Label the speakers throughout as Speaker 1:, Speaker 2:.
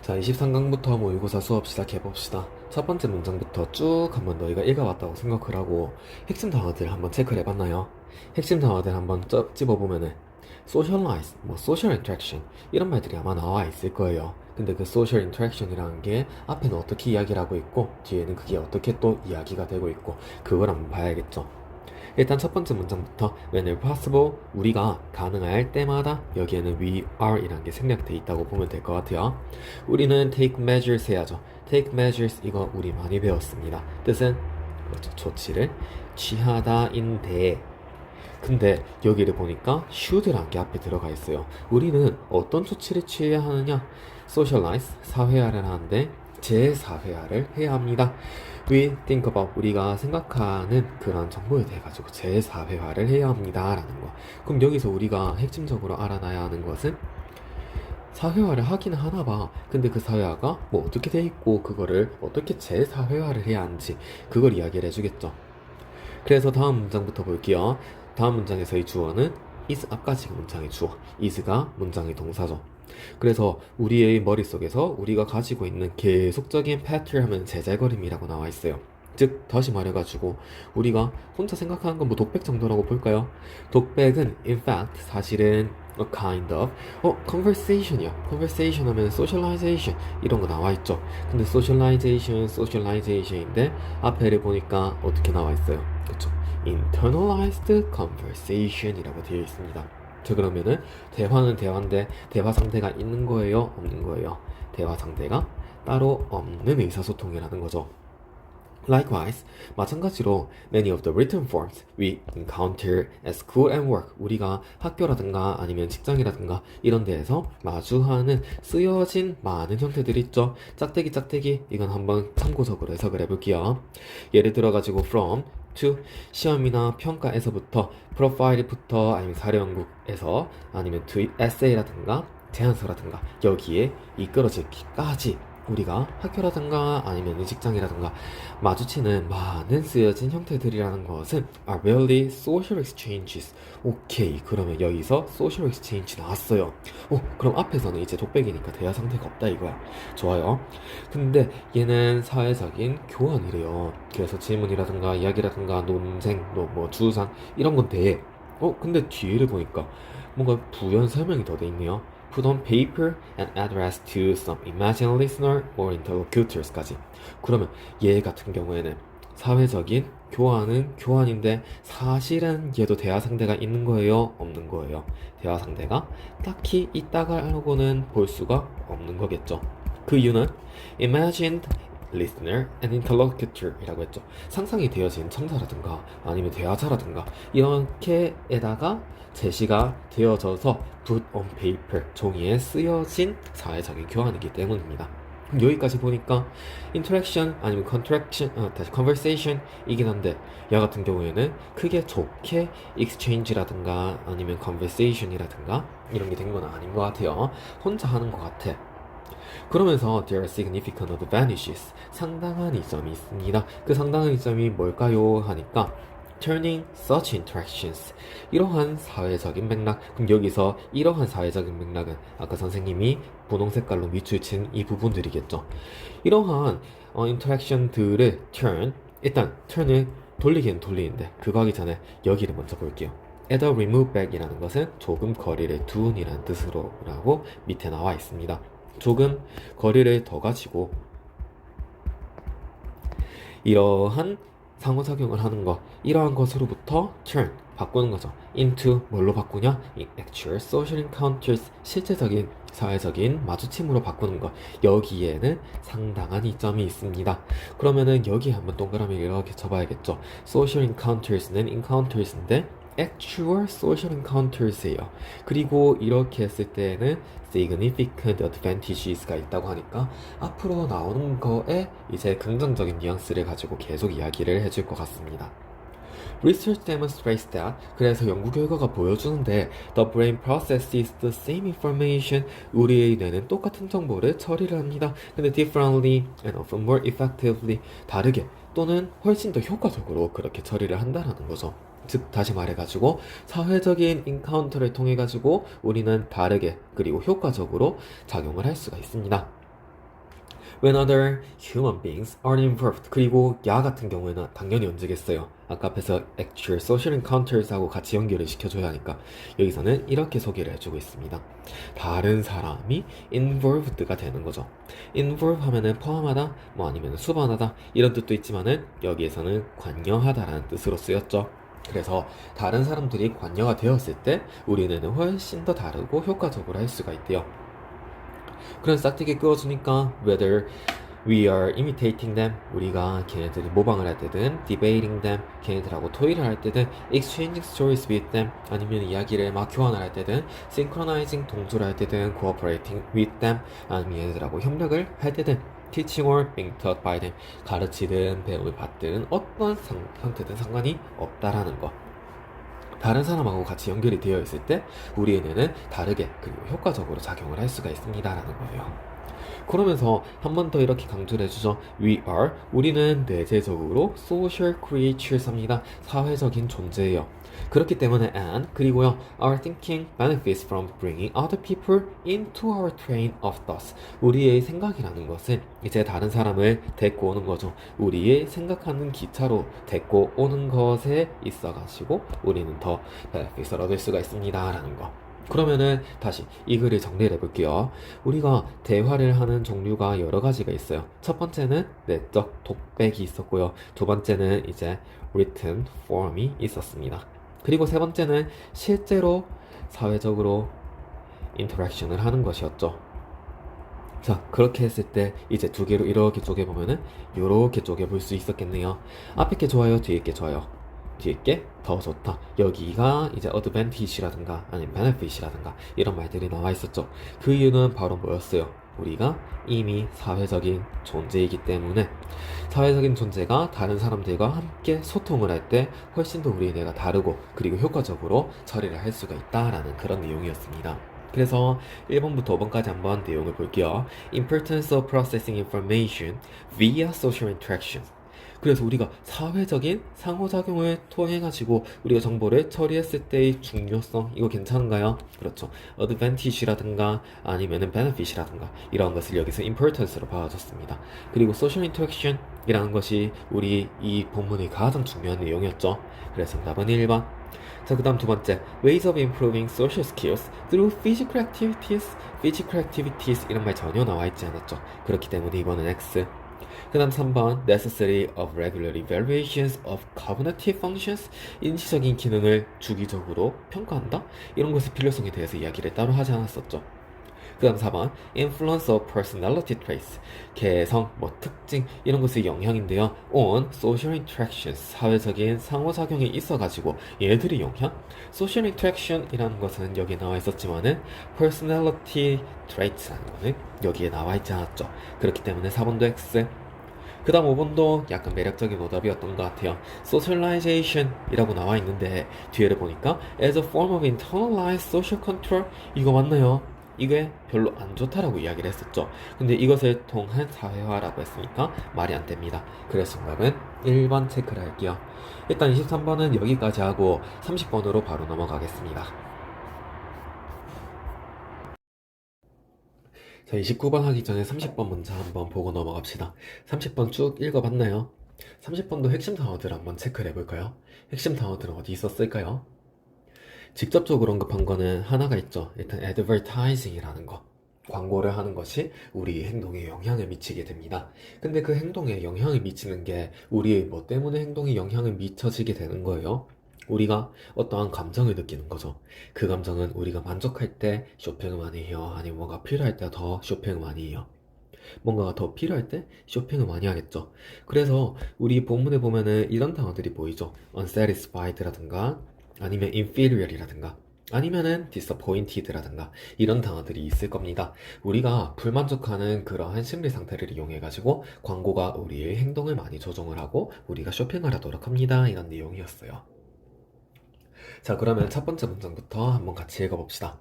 Speaker 1: 자, 23강부터 모의고사 수업 시작해봅시다. 첫 번째 문장부터 쭉 한번 너희가 읽어봤다고 생각을 하고 핵심 단어들 한번 체크를 해봤나요? 핵심 단어들 한번 찝어보면은 socialize, social interaction 이런 말들이 아마 나와 있을 거예요. 근데 그 social interaction이라는 게 앞에는 어떻게 이야기를 하고 있고 뒤에는 그게 어떻게 또 이야기가 되고 있고 그걸 한번 봐야겠죠. 일단 첫 번째 문장부터 whenever possible 우리가 가능할 때마다 여기에는 we are 이라는 게 생략되어 있다고 보면 될 것 같아요. 우리는 take measures 해야죠. take measures 이거 우리 많이 배웠습니다. 뜻은 그렇죠. 조치를 취하다인데 근데 여기를 보니까 should라는 게 앞에 들어가 있어요. 우리는 어떤 조치를 취해야 하느냐? socialize, 사회화를 하는데 재사회화를 해야 합니다. We think about, 우리가 생각하는 그런 정보에 대해 가지고 재사회화를 해야 합니다 라는 거. 그럼 여기서 우리가 핵심적으로 알아놔야 하는 것은 사회화를 하긴 하나 봐. 근데 그 사회화가 뭐 어떻게 돼 있고 그거를 어떻게 재사회화를 해야 하는지 그걸 이야기를 해주겠죠. 그래서 다음 문장부터 볼게요. 다음 문장에서의 주어는 is, 아까 지금 문장의 주어 is가 문장의 동사죠. 그래서 우리의 머릿속에서 우리가 가지고 있는 계속적인 패턴 하면 제잘거림이라고 나와 있어요. 즉 다시 말해가지고 우리가 혼자 생각하는 건 뭐 독백 정도라고 볼까요? 독백은 in fact 사실은 a kind of conversation이야. conversation 하면 socialization 이런 거 나와 있죠. 근데 socialization인데 앞에를 보니까 어떻게 나와 있어요? 그쵸? internalized conversation이라고 되어 있습니다. 자, 그러면은 대화는 대화인데 대화 상대가 있는 거예요? 없는 거예요? 대화 상대가 따로 없는 의사소통이라는 거죠. Likewise, 마찬가지로 many of the written forms we encounter at school and work 우리가 학교라든가 아니면 직장이라든가 이런 데에서 마주하는 쓰여진 많은 형태들이 있죠. 짝대기 이건 한번 참고적으로 해석을 해볼게요. 예를 들어가지고 from to 시험이나 평가에서부터 프로파일부터 아니면 사료연구에서 아니면 to essay라든가 제안서라든가 여기에 이끌어지기까지 우리가 학교라든가 아니면 직장이라든가 마주치는 많은 쓰여진 형태들이라는 것은 are really social exchanges. 오케이, 그러면 여기서 social exchange 나왔어요. 그럼 앞에서는 이제 독백이니까 대화 상태가 없다 이거야. 좋아요. 근데 얘는 사회적인 교환이래요. 그래서 질문이라든가 이야기라든가 논쟁, 뭐 주상 이런 건 돼. 근데 뒤를 보니까 뭔가 부연 설명이 더 돼 있네요. Put on paper and address to some imagined listener or interlocutors까지. 그러면 얘 같은 경우에는 사회적인 교환은 교환인데 사실은 얘도 대화 상대가 있는 거예요? 없는 거예요? 대화 상대가 딱히 있다가라고는 볼 수가 없는 거겠죠. 그 이유는 imagined listener and interlocutor 이라고 했죠. 상상이 되어진 청자라든가 아니면 대화자라든가 이렇게에다가 제시가 되어져서 put on paper 종이에 쓰여진 사회적인 교환이기 때문입니다. 여기까지 보니까 interaction 아니면 conversation 이긴 한데 얘 같은 경우에는 크게 좋게 exchange라든가 아니면 conversation이라든가 이런 게 된 건 아닌 것 같아요. 혼자 하는 것 같아. 그러면서 there are significant advantages 상당한 이점이 있습니다. 그 상당한 이점이 뭘까요? 하니까 turning such interactions 이러한 사회적인 맥락. 그럼 여기서 이러한 사회적인 맥락은 아까 선생님이 분홍 색깔로 밑줄 친 이 부분들이겠죠. 이러한 인터랙션들을 일단 turn을 돌리기는 돌리는데 그거 하기 전에 여기를 먼저 볼게요. at a remove back이라는 것은 조금 거리를 두은이라는 뜻으로라고 밑에 나와 있습니다. 조금 거리를 더 가지고 이러한 상호작용을 하는 것, 이러한 것으로부터 turn, 바꾸는 거죠. into 뭘로 바꾸냐? actual social encounters, 실제적인 사회적인 마주침으로 바꾸는 것. 여기에는 상당한 이점이 있습니다. 그러면은 여기 한번 동그라미 이렇게 쳐봐야겠죠. social encounters는 encounters인데 actual social encounters예요. 그리고 이렇게 했을 때는 significant advantages가 있다고 하니까 앞으로 나오는 거에 이제 긍정적인 뉘앙스를 가지고 계속 이야기를 해줄 것 같습니다. Research demonstrates that 그래서 연구 결과가 보여주는데 the brain processes the same information 우리의 뇌는 똑같은 정보를 처리를 합니다. 근데 differently and often more effectively 다르게 또는 훨씬 더 효과적으로 그렇게 처리를 한다라는 거죠. 즉 다시 말해가지고 사회적인 인카운터를 통해 가지고 우리는 다르게 그리고 효과적으로 작용을 할 수가 있습니다. When other human beings are involved. 그리고 야 같은 경우에는 당연히 언제겠어요. 아까 앞에서 actual social encounters하고 같이 연결을 시켜줘야 하니까 여기서는 이렇게 소개를 해주고 있습니다. 다른 사람이 involved가 되는 거죠. involve 하면은 포함하다, 뭐 아니면 수반하다 이런 뜻도 있지만은 여기에서는 관여하다라는 뜻으로 쓰였죠. 그래서 다른 사람들이 관여가 되었을 때 우리는 훨씬 더 다르고 효과적으로 할 수가 있대요. 그런 싹되게 끄어주니까 whether we are imitating them, 우리가 걔네들이 모방을 할 때든 debating them, 걔네들하고 토의를 할 때든 exchanging stories with them, 아니면 이야기를 막 교환을 할 때든 synchronizing, 동조를 할 때든 cooperating with them, 아니면 얘네들하고 협력을 할 때든 teaching or being taught by them, 가르치든 배움을 받든 어떤 형태든 상관이 없다라는 거. 다른 사람하고 같이 연결이 되어 있을 때 우리의 뇌는 다르게 그리고 효과적으로 작용을 할 수가 있습니다라는 거예요. 그러면서 한 번 더 이렇게 강조를 해주죠. We are, 우리는 내재적으로 social creatures입니다. 사회적인 존재예요. 그렇기 때문에 and 그리고요 our thinking benefits from bringing other people into our train of thoughts. 우리의 생각이라는 것은 이제 다른 사람을 데리고 오는 거죠. 우리의 생각하는 기차로 데리고 오는 것에 있어가지고 우리는 더 benefits를 얻을 수가 있습니다 라는 거. 그러면은 다시 이 글을 정리를 해볼게요. 우리가 대화를 하는 종류가 여러 가지가 있어요. 첫 번째는 내적 독백이 있었고요. 두 번째는 이제 written form이 있었습니다. 그리고 세 번째는 실제로 사회적으로 인터랙션을 하는 것이었죠. 자, 그렇게 했을 때 이제 두 개로 이렇게 쪼개보면은 이렇게 쪼개볼 수 있었겠네요. 앞에 게 좋아요, 뒤에 게 좋아요. 뒤에 게 더 좋다. 여기가 이제 advantage라든가 아니면 benefit이라든가 이런 말들이 나와 있었죠. 그 이유는 바로 뭐였어요? 우리가 이미 사회적인 존재이기 때문에 사회적인 존재가 다른 사람들과 함께 소통을 할 때 훨씬 더 우리의 뇌가 다르고 그리고 효과적으로 처리를 할 수가 있다라는 그런 내용이었습니다. 그래서 1번부터 5번까지 한번 내용을 볼게요. Importance of processing information via social interactions. 그래서 우리가 사회적인 상호작용을 통해가지고 우리가 정보를 처리했을 때의 중요성, 이거 괜찮은가요? 그렇죠. advantage라든가 아니면은 benefit이라든가 이런 것을 여기서 importance로 봐줬습니다. 그리고 social interaction 이라는 것이 우리 이 본문의 가장 중요한 내용이었죠. 그래서 정답은 1번. 자, 그 다음 두 번째, ways of improving social skills through physical activities 이런 말 전혀 나와 있지 않았죠. 그렇기 때문에 이번은 X. 그 다음 3번 necessary of regular evaluations of cognitive functions 인지적인 기능을 주기적으로 평가한다? 이런 것의 필요성에 대해서 이야기를 따로 하지 않았었죠. 그 다음 4번 influence of personality traits 개성, 특징 이런 것의 영향인데요. on social interactions 사회적인 상호작용에 있어가지고 얘들의 영향 social interaction 이라는 것은 여기에 나와 있었지만은 personality traits라는 거는 여기에 나와 있지 않았죠. 그렇기 때문에 4번도 X. 그 다음 5번도 약간 매력적인 오답이었던 것 같아요. Socialization 이라고 나와 있는데 뒤에를 보니까 as a form of internalized social control 이거 맞나요? 이게 별로 안 좋다라고 이야기를 했었죠. 근데 이것을 통한 사회화라고 했으니까 말이 안 됩니다. 그래서 정답은 1번 체크를 할게요. 일단 23번은 여기까지 하고 30번으로 바로 넘어가겠습니다. 자, 29번 하기 전에 30번 먼저 한번 보고 넘어갑시다. 30번 쭉 읽어봤나요? 30번도 핵심 단어들 한번 체크를 해볼까요? 핵심 단어들은 어디 있었을까요? 직접적으로 언급한 거는 하나가 있죠. 일단 advertising이라는 거. 광고를 하는 것이 우리 행동에 영향을 미치게 됩니다. 근데 그 행동에 영향을 미치는 게 우리의 뭐 때문에 행동에 영향을 미쳐지게 되는 거예요? 우리가 어떠한 감정을 느끼는 거죠. 그 감정은 우리가 만족할 때 쇼핑을 많이 해요. 아니면 뭔가 필요할 때 더 쇼핑을 많이 해요. 뭔가가 더 필요할 때 쇼핑을 많이 하겠죠. 그래서 우리 본문에 보면은 이런 단어들이 보이죠. unsatisfied라든가 아니면 inferior이라든가 아니면은 disappointed라든가 이런 단어들이 있을 겁니다. 우리가 불만족하는 그러한 심리 상태를 이용해 가지고 광고가 우리의 행동을 많이 조종을 하고 우리가 쇼핑을 하도록 합니다. 이런 내용이었어요. 자, 그러면 첫 번째 문장부터 한번 같이 읽어봅시다.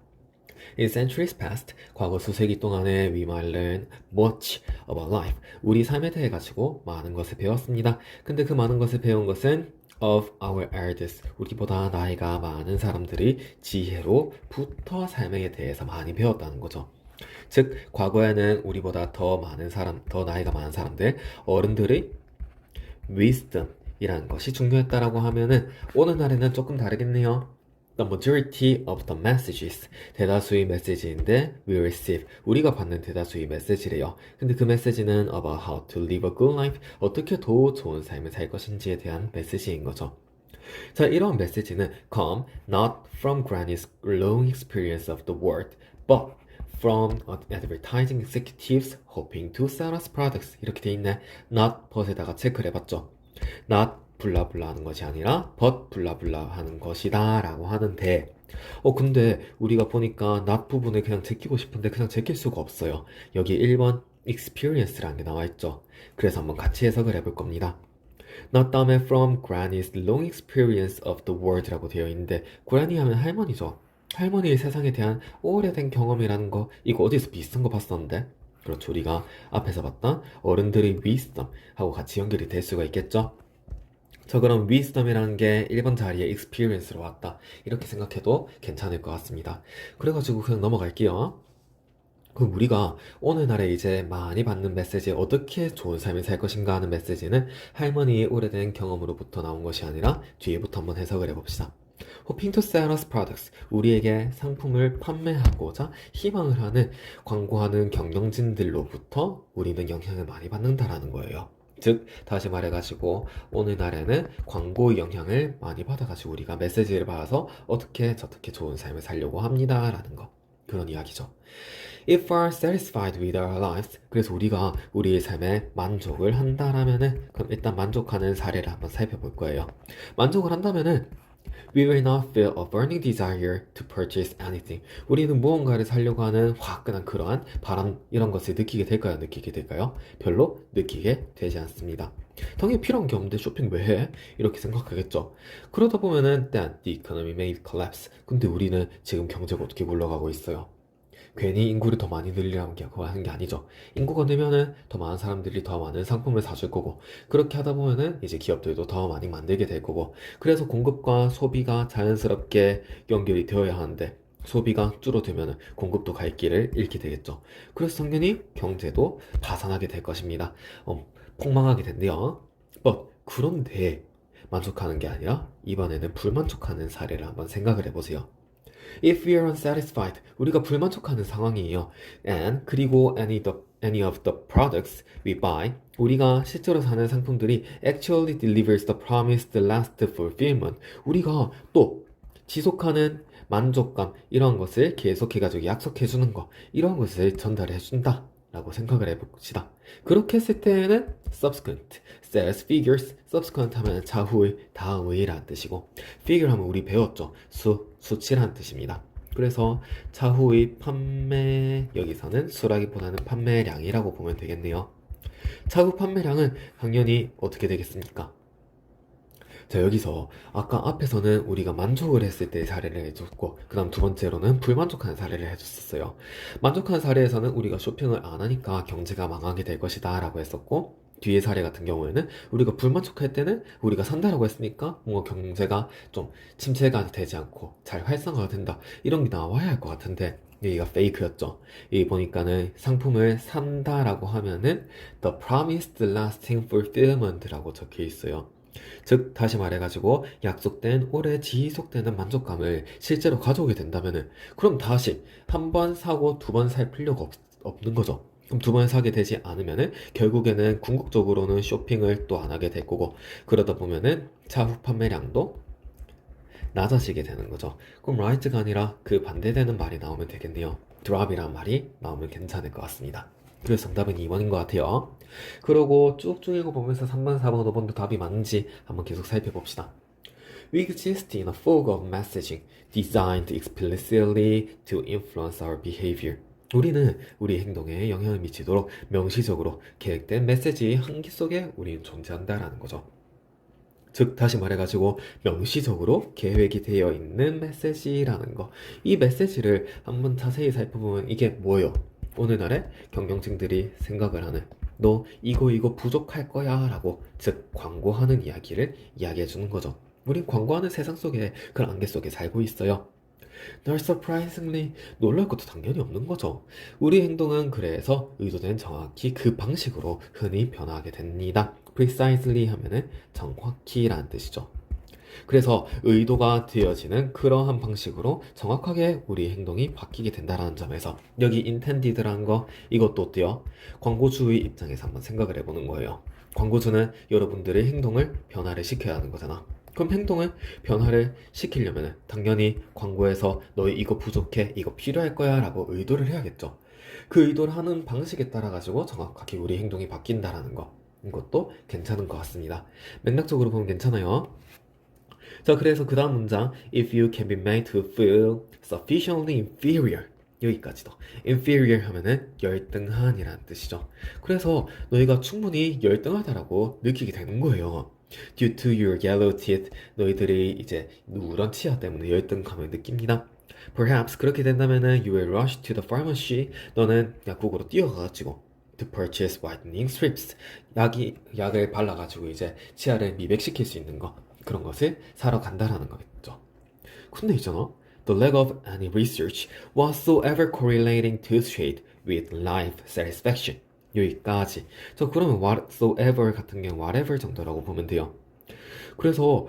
Speaker 1: In centuries past, 과거 수세기 동안에 we might learn much about life. 우리 삶에 대해 가지고 많은 것을 배웠습니다. 근데 그 많은 것을 배운 것은 of our elders. 우리보다 나이가 많은 사람들이 지혜로부터 삶에 대해서 많이 배웠다는 거죠. 즉 과거에는 우리보다 더 많은 사람, 더 나이가 많은 사람들, 어른들의 wisdom이라는 것이 중요했다라고 하면은 오늘날에는 조금 다르겠네요. The majority of the messages, 대다수의 메시지인데 we receive, 우리가 받는 대다수의 메시지래요. 근데 그 메시지는 about how to live a good life, 어떻게 더 좋은 삶을 살 것인지에 대한 메시지인 거죠. 자, 이러한 메시지는 come not from Granny's long experience of the world, but from advertising executives hoping to sell us products. 이렇게 돼 있네. not but에다가 체크를 해봤죠. not 블라블라 하는 것이 아니라 but 블라블라 하는 것이다 라고 하는데 근데 우리가 보니까 not 부분을 그냥 제끼고 싶은데 그냥 제낄 수가 없어요. 여기 1번 experience라는 게 나와 있죠. 그래서 한번 같이 해석을 해볼 겁니다. not 다음에 from Granny's long experience of the world라고 되어 있는데 Granny 하면 할머니죠. 할머니의 세상에 대한 오래된 경험이라는 거 이거 어디서 비슷한 거 봤었는데 그렇죠. 우리가 앞에서 봤던 어른들의 wisdom 하고 같이 연결이 될 수가 있겠죠. 자, 그럼 wisdom이라는 게 1번 자리에 experience로 왔다 이렇게 생각해도 괜찮을 것 같습니다. 그래가지고 그냥 넘어갈게요. 그럼 우리가 오늘날에 이제 많이 받는 메시지, 어떻게 좋은 삶을 살 것인가 하는 메시지는 할머니의 오래된 경험으로부터 나온 것이 아니라 뒤에부터 한번 해석을 해봅시다. Hoping to sell us products, 우리에게 상품을 판매하고자 희망을 하는 광고하는 경영진들로부터 우리는 영향을 많이 받는다라는 거예요. 즉 다시 말해가지고 오늘날에는 광고의 영향을 많이 받아가지고 우리가 메시지를 받아서 어떻게 저렇게 좋은 삶을 살려고 합니다 라는 거, 그런 이야기죠. If we are satisfied with our lives, 그래서 우리가 우리의 삶에 만족을 한다라면은 그럼 일단 만족하는 사례를 한번 살펴볼 거예요. 만족을 한다면은 We will not feel a burning desire to purchase anything. 우리는 무언가를 사려고 하는 화끈한 그러한 바람 이런 것을 느끼게 될까요? 느끼게 될까요? 별로 느끼게 되지 않습니다. 당연히 필요한 게 없는데 쇼핑 왜 해? 이렇게 생각하겠죠. 그러다 보면은 then the economy may collapse. 근데 우리는 지금 경제가 어떻게 굴러가고 있어요? 괜히 인구를 더 많이 늘리려는 게 그거 하는 게 아니죠. 인구가 늘면은 더 많은 사람들이 더 많은 상품을 사줄 거고 그렇게 하다 보면은 이제 기업들도 더 많이 만들게 될 거고 그래서 공급과 소비가 자연스럽게 연결이 되어야 하는데 소비가 줄어들면은 공급도 갈 길을 잃게 되겠죠. 그래서 당연히 경제도 파산하게 될 것입니다. 폭망하게 된대요. 그런데 만족하는 게 아니라 이번에는 불만족하는 사례를 한번 생각을 해보세요. If we are unsatisfied, 우리가 불만족하는 상황이에요. And 그리고 any of the products we buy, 우리가 실제로 사는 상품들이 actually delivers the promised last fulfillment. 우리가 또 지속하는 만족감 이런 것을 계속해가지고 약속해주는 거 이런 것을 전달해준다 라고 생각을 해봅시다. 그렇게 했을 때는 subsequent, sales figures, subsequent 하면 차후의, 다음의 라는 뜻이고 figure 하면 우리 배웠죠. 수치라는 뜻입니다. 그래서 차후의 판매, 여기서는 수라기보다는 판매량이라고 보면 되겠네요. 차후 판매량은 당연히 어떻게 되겠습니까? 자, 여기서 아까 앞에서는 우리가 만족을 했을 때 사례를 해줬고 그 다음 두 번째로는 불만족하는 사례를 해줬었어요. 만족하는 사례에서는 우리가 쇼핑을 안 하니까 경제가 망하게 될 것이다 라고 했었고 뒤에 사례 같은 경우에는 우리가 불만족할 때는 우리가 산다라고 했으니까 뭔가 경제가 좀 침체가 되지 않고 잘 활성화가 된다 이런 게 나와야 할 것 같은데 여기가 페이크였죠. 여기 보니까는 상품을 산다라고 하면은 The promised lasting fulfillment라고 적혀 있어요. 즉 다시 말해가지고 약속된 오래 지속되는 만족감을 실제로 가져오게 된다면은 그럼 다시 한 번 사고 두 번 살 필요가 없는 거죠. 그럼 두 번 사게 되지 않으면은 결국에는 궁극적으로는 쇼핑을 또 안 하게 될 거고 그러다 보면은 차후 판매량도 낮아지게 되는 거죠. 그럼 right가 아니라 그 반대되는 말이 나오면 되겠네요. drop이라는 말이 나오면 괜찮을 것 같습니다. 그래서 정답은 2번인 것 같아요. 그러고 쭉쭉 읽어보면서 3번, 4번, 5번도 답이 맞는지 한번 계속 살펴봅시다. We exist in a fog of messaging designed explicitly to influence our behavior. 우리는 우리 행동에 영향을 미치도록 명시적으로 계획된 메시지의 한기 속에 우리는 존재한다라는 거죠. 즉 다시 말해가지고 명시적으로 계획이 되어 있는 메시지라는 거. 이 메시지를 한번 자세히 살펴보면 이게 뭐예요? 오늘날의 경영진들이 생각을 하는 너 이거 부족할 거야 라고 즉 광고하는 이야기를 이야기해 주는 거죠. 우린 광고하는 세상 속에 그 안개 속에 살고 있어요. Not surprisingly, 놀랄 것도 당연히 없는 거죠. 우리 행동은 그래서 의도된 정확히 그 방식으로 흔히 변화하게 됩니다. Precisely 하면은 정확히라는 뜻이죠. 그래서 의도가 되어지는 그러한 방식으로 정확하게 우리 행동이 바뀌게 된다는 점에서 여기 intended라는 거 이것도 어때요? 광고주의 입장에서 한번 생각을 해보는 거예요. 광고주는 여러분들의 행동을 변화를 시켜야 하는 거잖아. 그럼 행동을 변화를 시키려면 당연히 광고에서 너희 이거 부족해, 이거 필요할 거야 라고 의도를 해야겠죠. 그 의도를 하는 방식에 따라 가지고 정확하게 우리 행동이 바뀐다라는 거, 이것도 괜찮은 것 같습니다. 맥락적으로 보면 괜찮아요. 자, 그래서 그 다음 문장 If you can be made to feel sufficiently inferior, 여기까지도 inferior 하면은 열등한이라는 뜻이죠. 그래서 너희가 충분히 열등하다라고 느끼게 되는 거예요. Due to your yellow teeth, 너희들이 이제 누런 치아 때문에 열등감을 느낍니다. Perhaps 그렇게 된다면은 you will rush to the pharmacy, 너는 약국으로 뛰어가가지고 to purchase whitening strips, 약을 발라가지고 이제 치아를 미백시킬 수 있는 거, 그런 것을 사러 간다라는 거겠죠. 근데 있잖아, the lack of any research whatsoever correlating tooth shade with life satisfaction. 여기까지. 저 그러면 whatsoever 같은 경우 whatever 정도라고 보면 돼요. 그래서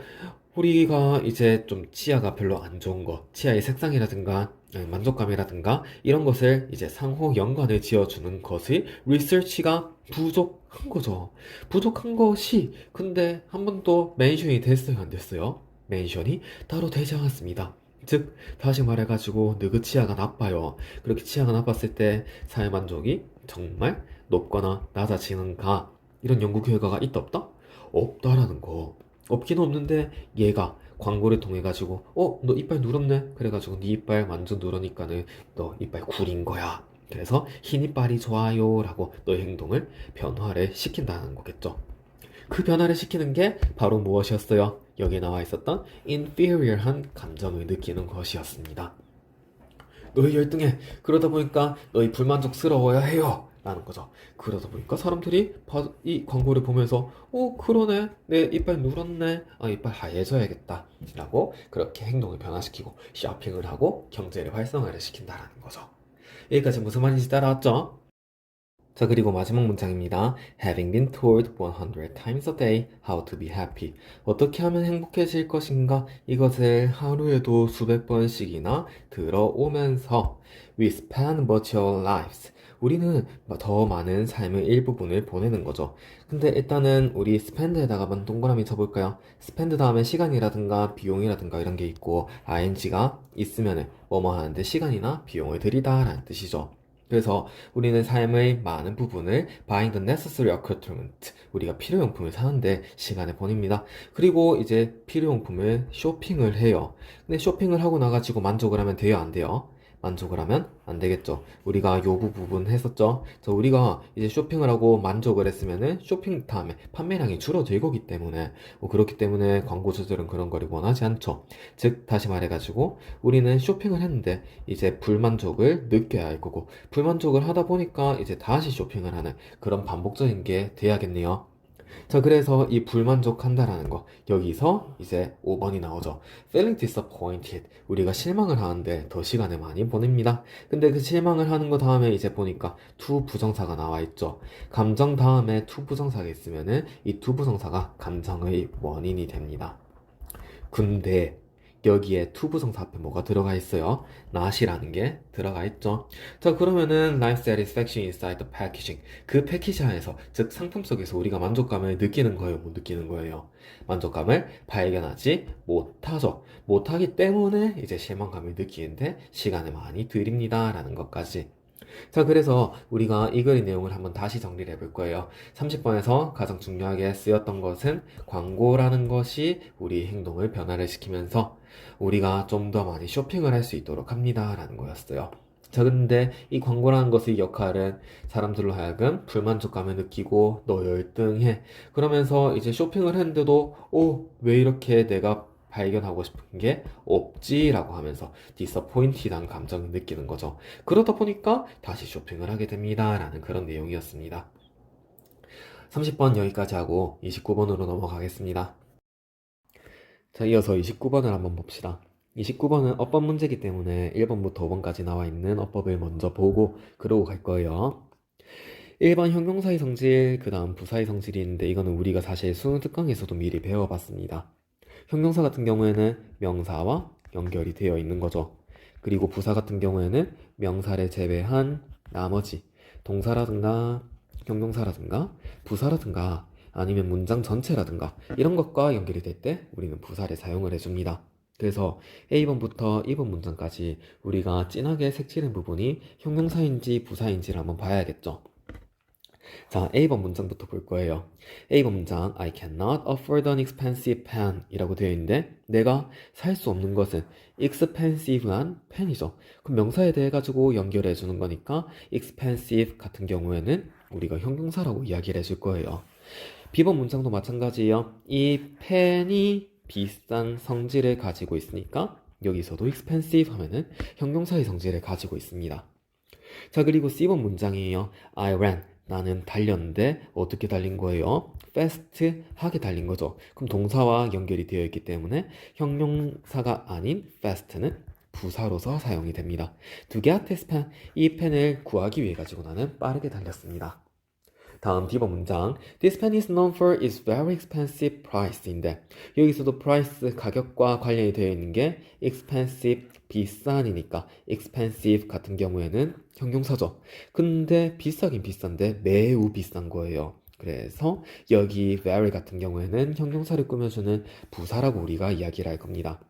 Speaker 1: 우리가 이제 좀 치아가 별로 안 좋은 거, 치아의 색상이라든가 만족감이라든가 이런 것을 이제 상호 연관을 지어주는 것이 리서치가 부족한 거죠. 부족한 것이 근데 한 번도 멘션이 됐어요, 안 됐어요? 멘션이 따로 되지 않았습니다. 즉 다시 말해가지고 너그 치아가 나빠요. 그렇게 치아가 나빴을 때 사회 만족이 정말 높거나 낮아지는가, 이런 연구 결과가 있다 없다? 없다라는 거. 없긴 없는데 얘가 광고를 통해 가지고 너 이빨 누렇네, 그래가지고 네 이빨 완전 누르니까는 너 이빨 구린 거야. 그래서 흰 이빨이 좋아요 라고 너의 행동을 변화를 시킨다는 거겠죠. 그 변화를 시키는 게 바로 무엇이었어요? 여기에 나와 있었던 inferior한 감정을 느끼는 것이었습니다. 너희 열등해. 그러다 보니까 너희 불만족스러워야 해요. 라는 거죠. 그러다 보니까 사람들이 이 광고를 보면서 그러네. 내 이빨 누렇네. 이빨 하얘져야겠다. 라고 그렇게 행동을 변화시키고 쇼핑을 하고 경제를 활성화를 시킨다라는 거죠. 여기까지 무슨 말인지 따라왔죠? 자, 그리고 마지막 문장입니다. Having been told 100 times a day how to be happy. 어떻게 하면 행복해질 것인가? 이것을 하루에도 수백 번씩이나 들어오면서 we spend much of our lives. 우리는 더 많은 삶의 일부분을 보내는 거죠. 근데 일단은 우리 spend에다가만 동그라미 쳐볼까요? spend 다음에 시간이라든가 비용이라든가 이런 게 있고 ing가 있으면은 뭐뭐 하는데 시간이나 비용을 들이다 라는 뜻이죠. 그래서 우리는 삶의 많은 부분을 buying the necessary equipment, 우리가 필요용품을 사는데 시간을 보냅니다. 그리고 이제 필요용품을 쇼핑을 해요. 근데 쇼핑을 하고 나가지고 만족을 하면 돼요, 안 돼요? 만족을 하면 안 되겠죠. 우리가 요구 부분 했었죠. 저 우리가 이제 쇼핑을 하고 만족을 했으면은 쇼핑 다음에 판매량이 줄어들 거기 때문에 그렇기 때문에 광고주들은 그런 거를 원하지 않죠. 즉 다시 말해가지고 우리는 쇼핑을 했는데 이제 불만족을 느껴야 할 거고, 불만족을 하다 보니까 이제 다시 쇼핑을 하는 그런 반복적인 게 돼야겠네요. 자, 그래서 이 불만족한다라는 거, 여기서 이제 5번이 나오죠. Feeling disappointed. 우리가 실망을 하는데 더 시간을 많이 보냅니다. 근데 그 실망을 하는 거 다음에 이제 보니까 to 부정사가 나와 있죠. 감정 다음에 to 부정사가 있으면은 이 to 부정사가 감정의 원인이 됩니다. 근데 여기에 투부정사 앞에 뭐가 들어가 있어요? not이라는 게 들어가 있죠. 자, 그러면은 life satisfaction inside the packaging, 그 패키지 안에서, 즉 상품 속에서 우리가 만족감을 느끼는 거예요, 못 느끼는 거예요? 만족감을 발견하지 못하죠. 못하기 때문에 이제 실망감을 느끼는데 시간을 많이 들입니다 라는 것까지. 자, 그래서 우리가 이 글의 내용을 한번 다시 정리를 해볼 거예요. 30번에서 가장 중요하게 쓰였던 것은 광고라는 것이 우리 행동을 변화를 시키면서 우리가 좀 더 많이 쇼핑을 할 수 있도록 합니다 라는 거였어요. 자, 근데 이 광고라는 것의 역할은 사람들로 하여금 불만족감을 느끼고 너 열등해 그러면서 이제 쇼핑을 했는데도 왜 이렇게 내가 발견하고 싶은 게 없지라고 하면서 disappointed한 감정을 느끼는 거죠. 그러다 보니까 다시 쇼핑을 하게 됩니다 라는 그런 내용이었습니다. 30번 여기까지 하고 29번으로 넘어가겠습니다. 자, 이어서 29번을 한번 봅시다. 29번은 어법 문제이기 때문에 1번부터 5번까지 나와 있는 어법을 먼저 보고 그러고 갈 거예요. 1번 형용사의 성질, 그 다음 부사의 성질이 있는데 이거는 우리가 사실 수능 특강에서도 미리 배워봤습니다. 형용사 같은 경우에는 명사와 연결이 되어 있는 거죠. 그리고 부사 같은 경우에는 명사를 제외한 나머지 동사라든가 형용사라든가 부사라든가 아니면 문장 전체라든가 이런 것과 연결이 될 때 우리는 부사를 사용을 해줍니다. 그래서 A번부터 2번 문장까지 우리가 진하게 색칠한 부분이 형용사인지 부사인지를 한번 봐야겠죠. 자, A번 문장부터 볼 거예요. A번 문장 I cannot afford an expensive pen 이라고 되어 있는데 내가 살 수 없는 것은 expensive한 펜이죠. 그럼 명사에 대해 가지고 연결해 주는 거니까 expensive 같은 경우에는 우리가 형용사라고 이야기를 해줄 거예요. B번 문장도 마찬가지예요. 이 펜이 비싼 성질을 가지고 있으니까 여기서도 expensive 하면은 형용사의 성질을 가지고 있습니다. 자, 그리고 C번 문장이에요. I ran. 나는 달렸는데 어떻게 달린 거예요? fast 하게 달린 거죠. 그럼 동사와 연결이 되어 있기 때문에 형용사가 아닌 fast는 부사로서 사용이 됩니다. To get this pen, 이 펜을 구하기 위해 가지고 나는 빠르게 달렸습니다. 다음 D번 문장 This pen is known for its very expensive price인데 여기서도 price 가격과 관련이 되어 있는 게 expensive 비싼이니까 expensive 같은 경우에는 형용사죠. 근데 비싸긴 비싼데 매우 비싼 거예요. 그래서 여기 very 같은 경우에는 형용사를 꾸며주는 부사라고 우리가 이야기를 할 겁니다.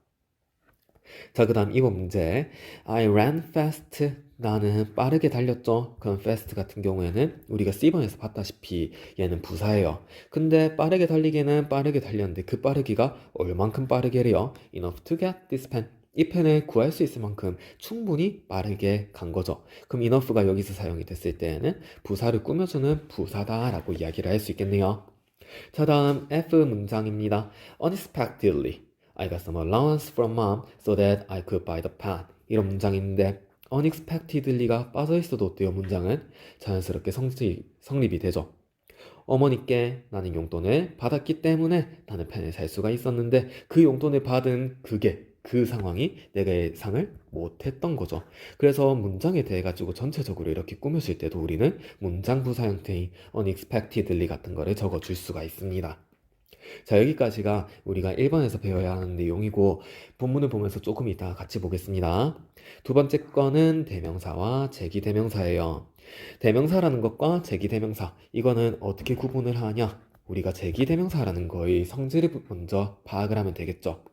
Speaker 1: 자, 그 다음 2번 문제 I ran fast 나는 빠르게 달렸죠. 그럼 fast 같은 경우에는 우리가 C번에서 봤다시피 얘는 부사예요. 근데 빠르게 달리기는 빠르게 달렸는데 그 빠르기가 얼만큼 빠르게래요? Enough to get this pen 이 펜을 구할 수 있을 만큼 충분히 빠르게 간 거죠. 그럼 enough가 여기서 사용이 됐을 때에는 부사를 꾸며주는 부사다라고 이야기를 할 수 있겠네요. 자, 다음 F 문장입니다. Unexpectedly I got some allowance from mom so that I could buy the pen. 이런 문장인데 unexpectedly가 빠져있어도 어때요? 문장은 자연스럽게 성립이 되죠. 어머니께 나는 용돈을 받았기 때문에 나는 펜을 살 수가 있었는데 그 용돈을 받은 그 상황이 내가 예상을 못했던 거죠. 그래서 문장에 대해 가지고 전체적으로 이렇게 꾸며질 때도 우리는 문장 부사 형태인 unexpectedly 같은 거를 적어줄 수가 있습니다. 자, 여기까지가 우리가 1번에서 배워야 하는 내용이고 본문을 보면서 조금 이따 같이 보겠습니다. 두 번째 거는 대명사와 제기대명사예요. 대명사라는 것과 제기대명사 이거는 어떻게 구분을 하냐? 우리가 제기대명사라는 거의 성질을 먼저 파악을 하면 되겠죠.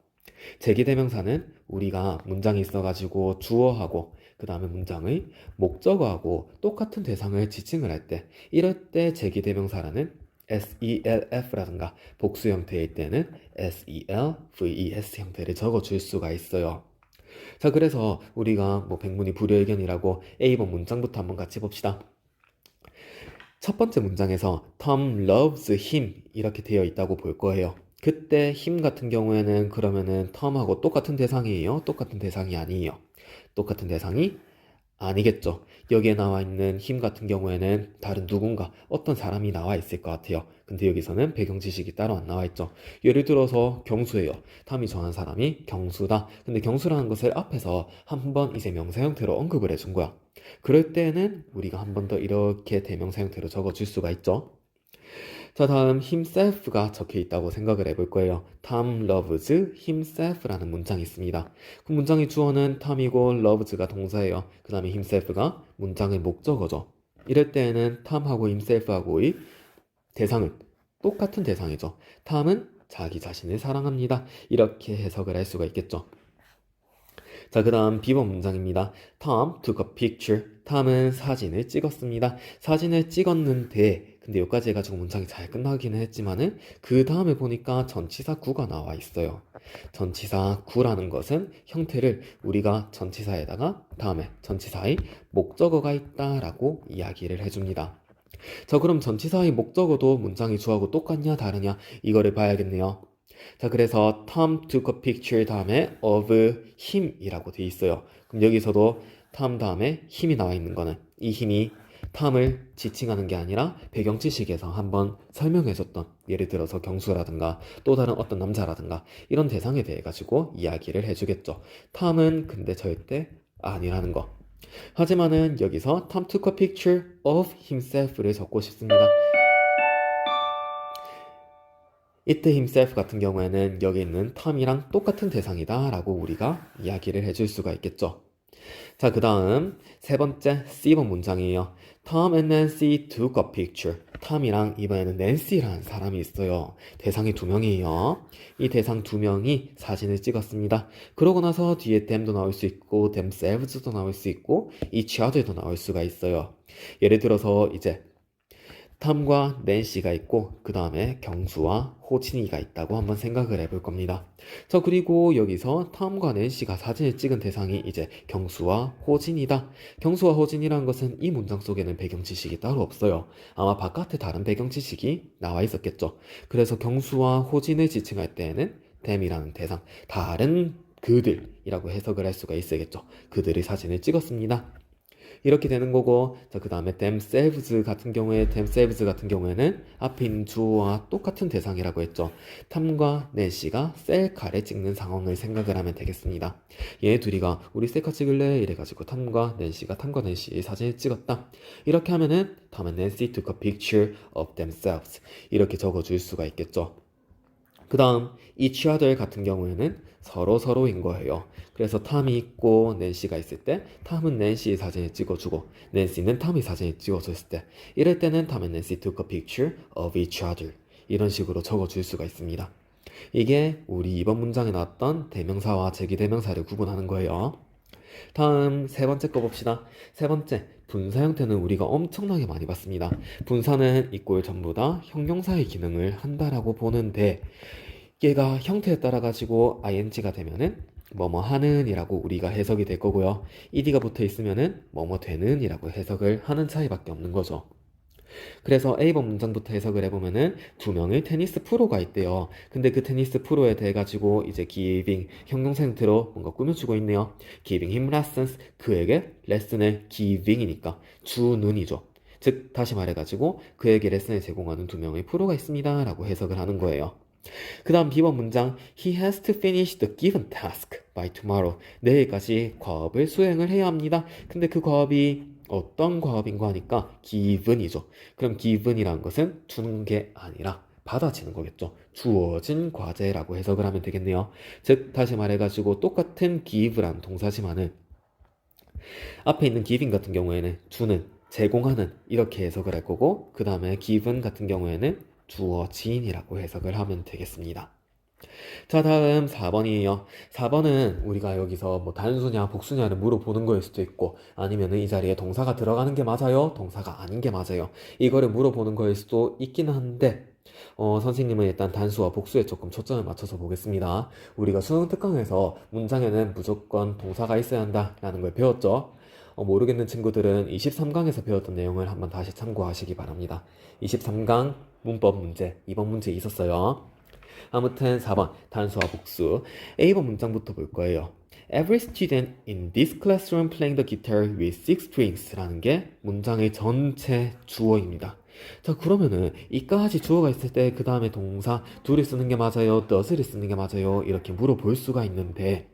Speaker 1: 제기대명사는 우리가 문장이 있어가지고 주어하고 그 다음에 문장의 목적어하고 똑같은 대상을 지칭을 할 때 이럴 때 제기대명사라는 SELF라든가 복수 형태일 때는 SELVES 형태를 적어줄 수가 있어요. 자, 그래서 우리가 백문이 불여일견이라고 A번 문장부터 한번 같이 봅시다. 첫 번째 문장에서 Tom loves him 이렇게 되어 있다고 볼 거예요. 그때 him 같은 경우에는 그러면은 Tom하고 똑같은 대상이에요? 똑같은 대상이 아니에요. 똑같은 대상이 아니겠죠. 여기에 나와 있는 him 같은 경우에는 다른 누군가 어떤 사람이 나와 있을 것 같아요. 근데 여기서는 배경 지식이 따로 안 나와 있죠. 예를 들어서 경수예요. 탐이 좋아하는 사람이 경수다. 근데 경수라는 것을 앞에서 한번 이제 명사 형태로 언급을 해준 거야. 그럴 때는 우리가 한 번 더 이렇게 대명사 형태로 적어줄 수가 있죠. 자, 다음 himself가 적혀 있다고 생각을 해볼 거예요. Tom loves himself라는 문장이 있습니다. 그 문장의 주어는 Tom이고 loves가 동사예요. 그 다음에 himself가 문장의 목적어죠. 이럴 때에는 Tom하고 himself하고의 대상은 똑같은 대상이죠. Tom은 자기 자신을 사랑합니다. 이렇게 해석을 할 수가 있겠죠. 자, 그 다음 B번 문장입니다. Tom took a picture. Tom은 사진을 찍었습니다. 사진을 찍었는데 근데 여기까지 해가지고 문장이 잘 끝나기는 했지만은 그 다음에 보니까 전치사 구가 나와 있어요. 전치사 구라는 것은 형태를 우리가 전치사에다가 다음에 전치사의 목적어가 있다라고 이야기를 해줍니다. 자, 그럼 전치사의 목적어도 문장의 주어하고 똑같냐 다르냐 이거를 봐야겠네요. 자, 그래서 Tom took a picture 다음에 of him 이라고 돼 있어요. 그럼 여기서도 Tom 다음에 힘이 나와 있는 거는 이 힘이 탐을 지칭하는 게 아니라 배경 지식에서 한번 설명해줬던, 예를 들어서 경수라든가 또 다른 어떤 남자라든가 이런 대상에 대해 가지고 이야기를 해주겠죠. 탐은 근데 절대 아니라는 거. 하지만은 여기서 Tom took a picture of himself를 적고 싶습니다. 이때 himself 같은 경우에는 여기 있는 Tom이랑 똑같은 대상이다 라고 우리가 이야기를 해줄 수가 있겠죠. 자, 그 다음 세 번째 C번 문장이에요. Tom and Nancy took a picture. 톰이랑 이번에는 Nancy라는 사람이 있어요. 대상이 두 명이에요. 이 대상 두 명이 사진을 찍었습니다. 그러고 나서 뒤에 them도 나올 수 있고 themselves도 나올 수 있고 each other도 나올 수가 있어요. 예를 들어서 이제 탐과 낸시가 있고 그 다음에 경수와 호진이가 있다고 한번 생각을 해볼 겁니다. 자, 그리고 여기서 탐과 낸시가 사진을 찍은 대상이 이제 경수와 호진이다. 경수와 호진이라는 것은 이 문장 속에는 배경 지식이 따로 없어요. 아마 바깥에 다른 배경 지식이 나와 있었겠죠. 그래서 경수와 호진을 지칭할 때에는 them이라는 대상, 다른 그들이라고 해석을 할 수가 있어야겠죠. 그들이 사진을 찍었습니다. 이렇게 되는 거고, 자, 그 다음에 themselves 같은 경우에는 앞에 있는 주어와 똑같은 대상이라고 했죠. 탐과 낸시가 셀카를 찍는 상황을 생각을 하면 되겠습니다. 얘 둘이가 우리 셀카 찍을래? 이래가지고 탐과 낸시 사진을 찍었다. 이렇게 하면은 Tom and Nancy took a picture of themselves 이렇게 적어줄 수가 있겠죠. 그 다음 each other 같은 경우에는 서로인 거예요. 그래서 탐이 있고 낸시가 있을 때 탐은 낸시의 사진을 찍어주고 낸시는 탐의 사진을 찍어줬을 때, 이럴 때는 Tom and Nancy took a picture of each other 이런 식으로 적어줄 수가 있습니다. 이게 우리 이번 문장에 나왔던 대명사와 제기대명사를 구분하는 거예요. 다음 세 번째 거 봅시다. 세 번째, 분사 형태는 우리가 엄청나게 많이 봤습니다. 분사는 이 꼴 전부 다 형용사의 기능을 한다라고 보는데, 얘가 형태에 따라 가지고 ing가 되면은 뭐뭐 하는 이라고 우리가 해석이 될 거고요. ed가 붙어 있으면은 뭐뭐 되는 이라고 해석을 하는 차이밖에 없는 거죠. 그래서 A번 문장부터 해석을 해보면은 두 명의 테니스 프로가 있대요. 근데 그 테니스 프로에 대해 가지고 이제 giving 형용사 형태로 뭔가 꾸며주고 있네요. giving him lessons, 그에게 레슨을 giving이니까 주는이죠. 즉 다시 말해가지고 그에게 레슨을 제공하는 두 명의 프로가 있습니다 라고 해석을 하는 거예요. 그 다음 B번 문장, he has to finish the given task by tomorrow. 내일까지 과업을 수행을 해야 합니다. 근데 그 과업이 어떤 과업인가 하니까 given이죠. 그럼 given이라는 것은 주는 게 아니라 받아지는 거겠죠. 주어진 과제라고 해석을 하면 되겠네요. 즉 다시 말해가지고 똑같은 give라는 동사지만은 앞에 있는 giving 같은 경우에는 주는, 제공하는 이렇게 해석을 할 거고, 그 다음에 given 같은 경우에는 주어진이라고 해석을 하면 되겠습니다. 자, 다음 4번이에요. 4번은 우리가 여기서 뭐 단수냐 복수냐를 물어보는 거일 수도 있고, 아니면은 이 자리에 동사가 들어가는 게 맞아요? 동사가 아닌 게 맞아요? 이거를 물어보는 거일 수도 있긴 한데, 선생님은 일단 단수와 복수에 조금 초점을 맞춰서 보겠습니다. 우리가 수능 특강에서 문장에는 무조건 동사가 있어야 한다라는 걸 배웠죠. 모르겠는 친구들은 23강에서 배웠던 내용을 한번 다시 참고하시기 바랍니다. 23강 문법 문제, 2번 문제 있었어요. 아무튼 4번 단수와 복수. A번 문장부터 볼 거예요. Every student in this classroom playing the guitar with six strings 라는 게 문장의 전체 주어입니다. 자, 그러면은 이까지 주어가 있을 때 그 다음에 동사 둘이 쓰는 게 맞아요? does를 쓰는 게 맞아요? 이렇게 물어볼 수가 있는데,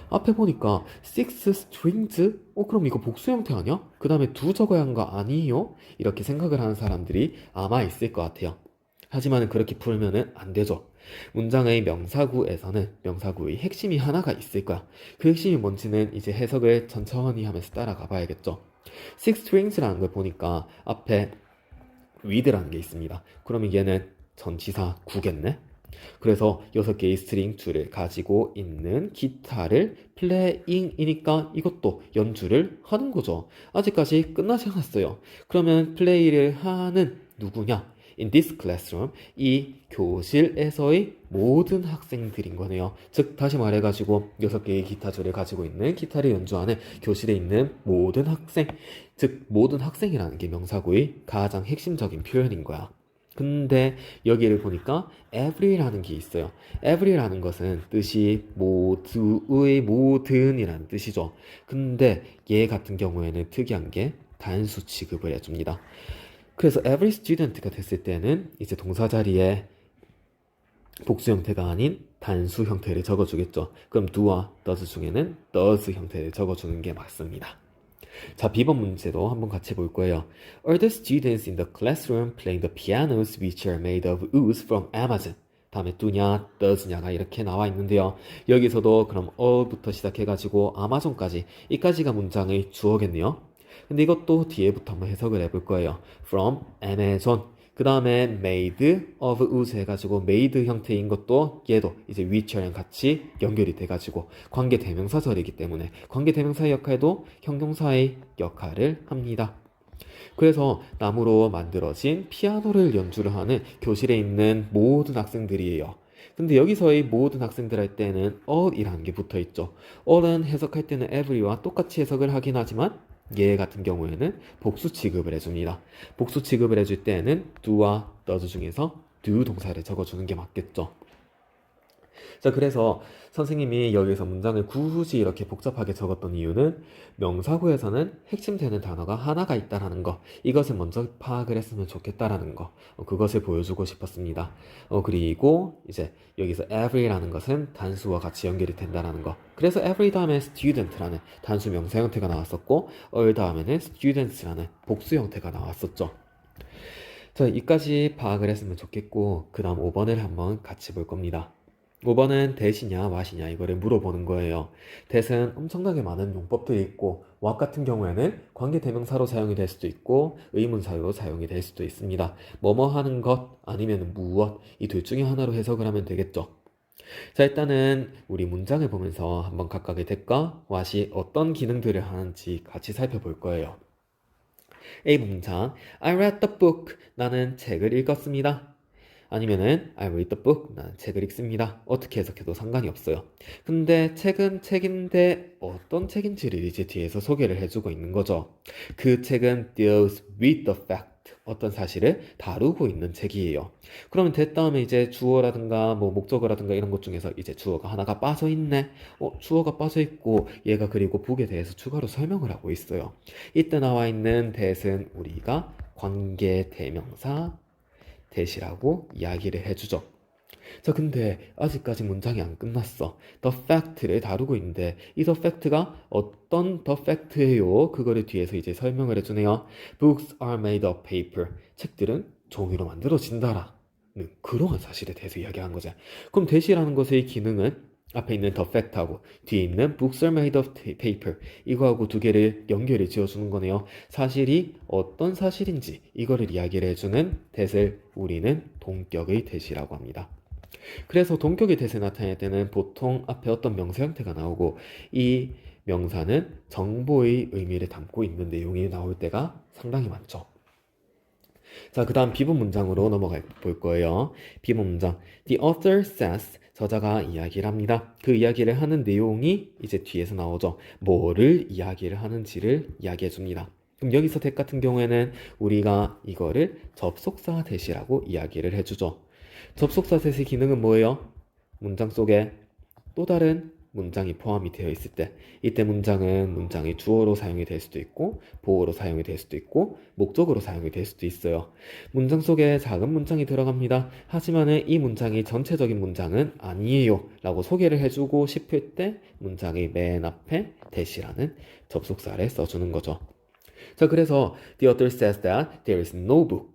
Speaker 1: 앞에 보니까 six strings? 그럼 이거 복수 형태 아니야? 그 다음에 두 적어야 하는 거 아니에요? 이렇게 생각을 하는 사람들이 아마 있을 것 같아요. 하지만 그렇게 풀면은 안 되죠. 문장의 명사구에서는 명사구의 핵심이 하나가 있을 거야. 그 핵심이 뭔지는 이제 해석을 천천히 하면서 따라가 봐야겠죠. six strings라는 걸 보니까 앞에 with라는 게 있습니다. 그러면 얘는 전치사 구겠네? 그래서 6개의 스트링 줄을 가지고 있는 기타를 플레잉이니까 이것도 연주를 하는 거죠. 아직까지 끝나지 않았어요. 그러면 플레이를 하는 누구냐? In this classroom, 이 교실에서의 모든 학생들인 거네요. 즉 다시 말해가지고 6개의 기타 줄을 가지고 있는 기타를 연주하는 교실에 있는 모든 학생, 즉 모든 학생이라는 게 명사구의 가장 핵심적인 표현인 거야. 근데 여기를 보니까 every라는 게 있어요. every라는 것은 뜻이 모두의 모든이라는 뜻이죠. 근데 얘 같은 경우에는 특이한 게 단수 취급을 해줍니다. 그래서 every student가 됐을 때는 이제 동사 자리에 복수 형태가 아닌 단수 형태를 적어주겠죠. 그럼 do와 does 중에는 does 형태를 적어주는 게 맞습니다. 자, B번 문제도 한번 같이 볼 거예요. Are the students in the classroom playing the pianos which are made of wood from Amazon? 다음에 do냐, does냐가 이렇게 나와 있는데요. 여기서도 그럼 all부터 시작해가지고 아마존까지 이까지가 문장의 주어겠네요. 근데 이것도 뒤에부터 한번 해석을 해볼 거예요. From Amazon. 그 다음에 made of wood 해가지고 made 형태인 것도 얘도 이제 which랑 같이 연결이 돼가지고 관계대명사절이기 때문에 관계대명사의 역할도 형용사의 역할을 합니다. 그래서 나무로 만들어진 피아노를 연주를 하는 교실에 있는 모든 학생들이에요. 근데 여기서의 모든 학생들 할 때는 all이라는 게 붙어 있죠. all은 해석할 때는 every와 똑같이 해석을 하긴 하지만 얘 같은 경우에는 복수 취급을 해줍니다. 복수 취급을 해줄 때는 do와 does 중에서 do 동사를 적어주는 게 맞겠죠. 자, 그래서 선생님이 여기서 문장을 굳이 이렇게 복잡하게 적었던 이유는 명사구에서는 핵심되는 단어가 하나가 있다라는 거, 이것을 먼저 파악을 했으면 좋겠다라는 거, 그것을 보여주고 싶었습니다. 그리고 이제 여기서 every라는 것은 단수와 같이 연결이 된다라는 거. 그래서 every 다음에 student라는 단수 명사 형태가 나왔었고, all 다음에는 students라는 복수 형태가 나왔었죠. 자, 이까지 파악을 했으면 좋겠고, 그 다음 5번을 한번 같이 볼 겁니다. 5번은 대시냐 what이냐 이거를 물어보는 거예요. 대은 엄청나게 많은 용법들이 있고 what 같은 경우에는 관계대명사로 사용이 될 수도 있고 의문사로 사용이 될 수도 있습니다. 뭐뭐 하는 것 아니면 무엇 이 둘 중에 하나로 해석을 하면 되겠죠. 자, 일단은 우리 문장을 보면서 한번 각각의 대과 what이 어떤 기능들을 하는지 같이 살펴볼 거예요. A 문장 I read the book. 나는 책을 읽었습니다. 아니면은 I read the book. 나는 책을 읽습니다. 어떻게 해석해도 상관이 없어요. 근데 책은 책인데 어떤 책인지를 이제 뒤에서 소개를 해주고 있는 거죠. 그 책은 deals with the fact. 어떤 사실을 다루고 있는 책이에요. 그러면 that 다음에 이제 주어라든가 뭐 목적어라든가 이런 것 중에서 이제 주어가 하나가 빠져 있네. 주어가 빠져 있고 얘가 그리고 book에 대해서 추가로 설명을 하고 있어요. 이때 나와 있는 that은 우리가 관계 대명사 that이라고 이야기를 해주죠. 자, 근데 아직까지 문장이 안 끝났어. the fact를 다루고 있는데 이 the fact가 어떤 the fact예요? 그거를 뒤에서 이제 설명을 해주네요. Books are made of paper. 책들은 종이로 만들어진다라는 그러한 사실에 대해서 이야기한 거죠. 그럼 that이라는 것의 기능은 앞에 있는 the fact하고 뒤에 있는 books are made of paper 이거하고 두 개를 연결을 지어주는 거네요. 사실이 어떤 사실인지 이거를 이야기를 해주는 that을 우리는 동격의 that이라고 합니다. 그래서 동격의 that에 나타낼 때는 보통 앞에 어떤 명사 형태가 나오고 이 명사는 정보의 의미를 담고 있는 내용이 나올 때가 상당히 많죠. 자, 그 다음 B번 문장으로 넘어가 볼 거예요. B번 문장 The author says 저자가 이야기를 합니다. 그 이야기를 하는 내용이 이제 뒤에서 나오죠. 뭐를 이야기를 하는지를 이야기해 줍니다. 그럼 여기서 that 같은 경우에는 우리가 이거를 접속사 that이라고 이야기를 해주죠. 접속사 that의 기능은 뭐예요? 문장 속에 또 다른 문장이 포함이 되어 있을 때 이때 문장은 문장이 주어로 사용이 될 수도 있고 보어로 사용이 될 수도 있고 목적으로 사용이 될 수도 있어요. 문장 속에 작은 문장이 들어갑니다. 하지만 이 문장이 전체적인 문장은 아니에요 라고 소개를 해주고 싶을 때 문장의 맨 앞에 that이라는 접속사를 써주는 거죠. 자, 그래서 The author says that there is no book.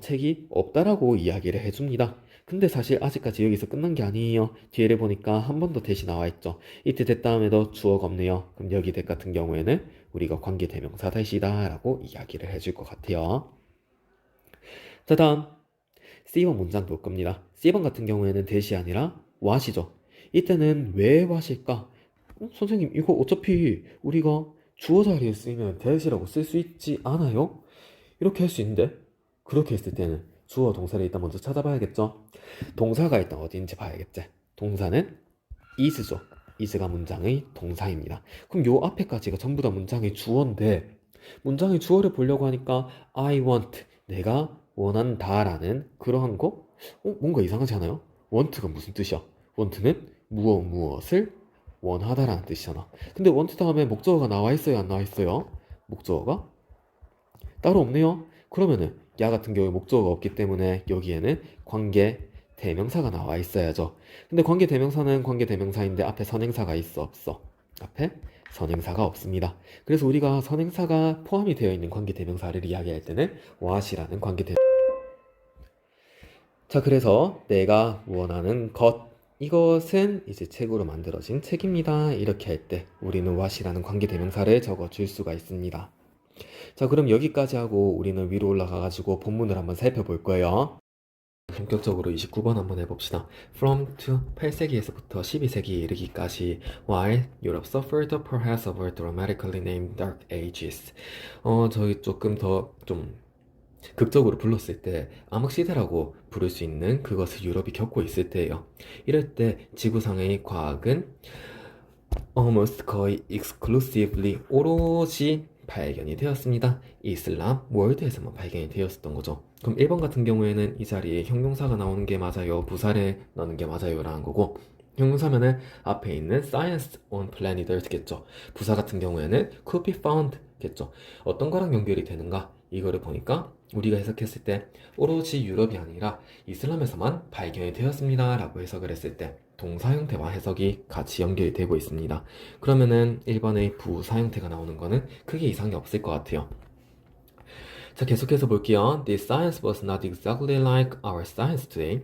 Speaker 1: 책이 없다라고 이야기를 해줍니다. 근데 사실 아직까지 여기서 끝난 게 아니에요. 뒤에를 보니까 한 번 더 that이 나와 있죠. 이때 that 다음에도 주어가 없네요. 그럼 여기 that 같은 경우에는 우리가 관계대명사 that이다 라고 이야기를 해줄 것 같아요. 자, 다음 C번 문장 볼 겁니다. C번 같은 경우에는 that이 아니라 what이죠. 이때는 왜 what일까? 선생님 이거 어차피 우리가 주어 자리에 쓰이면 that이라고 쓸 수 있지 않아요? 이렇게 할 수 있는데 그렇게 했을 때는 주어 동사를 일단 먼저 찾아봐야겠죠. 동사가 일단 어디인지 봐야겠지. 동사는 is죠. is가 문장의 동사입니다. 그럼 요 앞에까지가 전부 다 문장의 주어인데 문장의 주어를 보려고 하니까 I want, 내가 원한다 라는 그러한 거? 뭔가 이상하지 않아요? want가 무슨 뜻이야? want는 무엇을 원하다라는 뜻이잖아. 근데 want 다음에 목적어가 나와 있어요? 안 나와 있어요? 목적어가 따로 없네요. 그러면은 야 같은 경우에 목적어가 없기 때문에 여기에는 관계 대명사가 나와 있어야죠. 근데 관계 대명사는 관계 대명사인데 앞에 선행사가 있어 없어? 앞에 선행사가 없습니다. 그래서 우리가 선행사가 포함이 되어 있는 관계 대명사를 이야기할 때는 what이라는 관계 대명사. 자, 그래서 내가 원하는 것, 이것은 이제 책으로 만들어진 책입니다. 이렇게 할 때 우리는 what이라는 관계 대명사를 적어줄 수가 있습니다. 자, 그럼 여기까지 하고 우리는 위로 올라가가지고 본문을 한번 살펴볼 거예요. 본격적으로 29번 한번 해봅시다. From to 8세기에서부터 12세기에 이르기까지 while Europe suffered perhaps over dramatically named Dark Ages. 저희 조금 더 좀 극적으로 불렀을 때 암흑시대라고 부를 수 있는 그것을 유럽이 겪고 있을 때예요. 이럴 때 지구상의 과학은 almost 거의 exclusively 오로지 발견이 되었습니다. 이슬람 월드에서만 발견이 되었었던 거죠. 그럼 1번 같은 경우에는 이 자리에 형용사가 나오는 게 맞아요, 부사를 넣는 게 맞아요 라는 거고, 형용사면은 앞에 있는 science on planet earth겠죠. 부사 같은 경우에는 could be found 겠죠. 어떤 거랑 연결이 되는가, 이거를 보니까 우리가 해석했을 때 오로지 유럽이 아니라 이슬람에서만 발견이 되었습니다 라고 해석을 했을 때 동사 형태와 해석이 같이 연결이 되고 있습니다. 그러면은 1번의 부사 형태가 나오는 거는 크게 이상이 없을 것 같아요. 자, 계속해서 볼게요. This science was not exactly like our science today.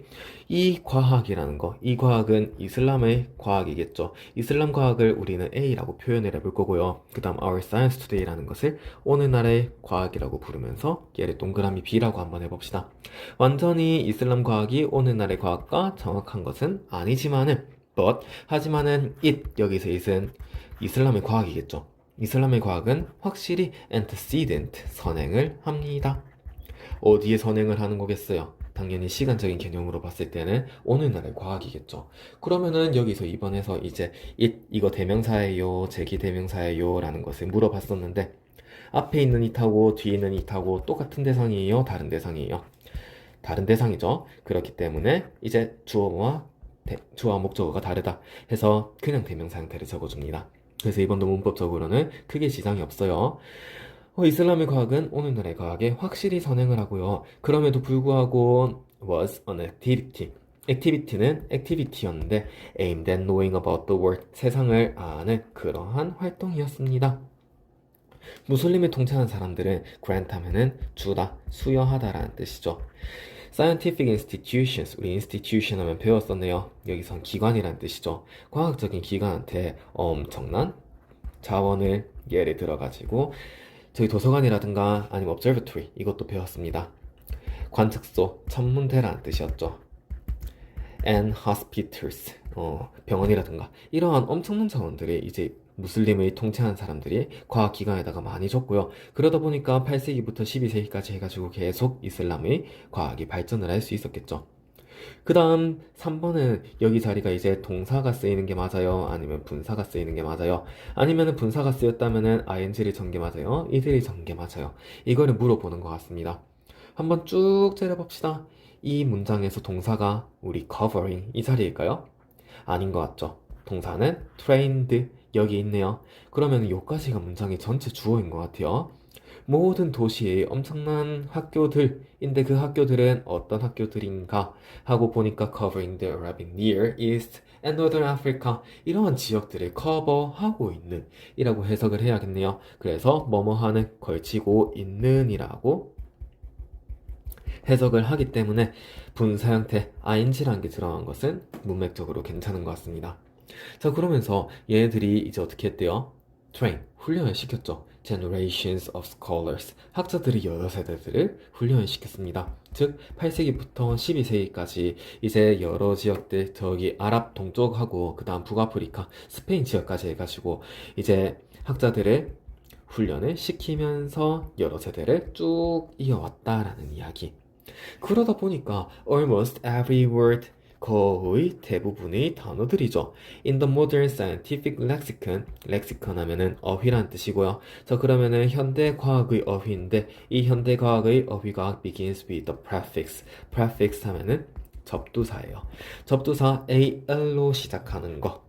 Speaker 1: 이 과학이라는 거, 이 과학은 이슬람의 과학이겠죠. 이슬람 과학을 우리는 A라고 표현을 해볼 거고요. 그 다음 our science today라는 것을 오늘날의 과학이라고 부르면서 얘를 동그라미 B라고 한번 해봅시다. 완전히 이슬람 과학이 오늘날의 과학과 정확한 것은 아니지만은 하지만은 여기서 it은 이슬람의 과학이겠죠. 이슬람의 과학은 확실히 antecedent, 선행을 합니다. 어디에 선행을 하는 거겠어요? 당연히 시간적인 개념으로 봤을 때는 오늘날의 과학이겠죠. 그러면은 여기서 이번에서 이제 이거 대명사예요, 제기 대명사예요 라는 것을 물어봤었는데 앞에 있는 it하고 뒤에 있는 it하고 똑같은 대상이에요, 다른 대상이에요? 다른 대상이죠. 그렇기 때문에 이제 주어와 목적어가 다르다 해서 그냥 대명사 형태를 적어줍니다. 그래서 이번도 문법적으로는 크게 지장이 없어요. 이슬람의 과학은 오늘날의 과학에 확실히 선행을 하고요. 그럼에도 불구하고 was an activity. activity는 activity였는데 aimed at knowing about the world. 세상을 아는 그러한 활동이었습니다. 무슬림을 통치하는 사람들은 grant 하면은 주다, 수여하다라는 뜻이죠. Scientific institutions, 우리 institution 하면 배웠었네요. 여기선 기관이란 뜻이죠. 과학적인 기관한테 엄청난 자원을 예를 들어가지고 저희 도서관이라든가 아니면 observatory 이것도 배웠습니다. 관측소, 천문대라는 뜻이었죠. And hospitals, 병원이라든가 이러한 엄청난 자원들이 이제 무슬림을 통치하는 사람들이 과학기관에다가 많이 줬고요. 그러다 보니까 8세기부터 12세기까지 해가지고 계속 이슬람의 과학이 발전을 할 수 있었겠죠. 그 다음 3번은 여기 자리가 이제 동사가 쓰이는 게 맞아요? 아니면 분사가 쓰이는 게 맞아요? 아니면 분사가 쓰였다면 ing를 전게 맞아요? 이들이 전게 맞아요? 이거를 물어보는 것 같습니다. 한번 쭉 째려봅시다. 이 문장에서 동사가 우리 covering 이 자리일까요? 아닌 것 같죠? 동사는 trained 여기 있네요. 그러면 요까지가 문장의 전체 주어인 것 같아요. 모든 도시에 엄청난 학교들인데 그 학교들은 어떤 학교들인가 하고 보니까 covering the Arabian Near East and Northern Africa 이러한 지역들을 커버하고 있는 이라고 해석을 해야겠네요. 그래서 뭐뭐하는 걸치고 있는 이라고 해석을 하기 때문에 분사 형태 ing라는 게 들어간 것은 문맥적으로 괜찮은 것 같습니다. 자, 그러면서 얘네들이 이제 어떻게 했대요? train, 훈련을 시켰죠. generations of scholars, 학자들이 여러 세대들을 훈련을 시켰습니다. 즉 8세기부터 12세기까지 이제 여러 지역들, 저기 아랍 동쪽하고 그 다음 북아프리카, 스페인 지역까지 해가지고 이제 학자들을 훈련을 시키면서 여러 세대를 쭉 이어왔다라는 이야기. 그러다 보니까 almost every word, 거의 대부분의 단어들이죠. In the modern scientific lexicon, 렉시컨 하면은 어휘란 뜻이고요. 자, 그러면은 현대 과학의 어휘인데 이 현대 과학의 어휘가 begins with the prefix. prefix 하면은 접두사예요. 접두사 al로 시작하는 거.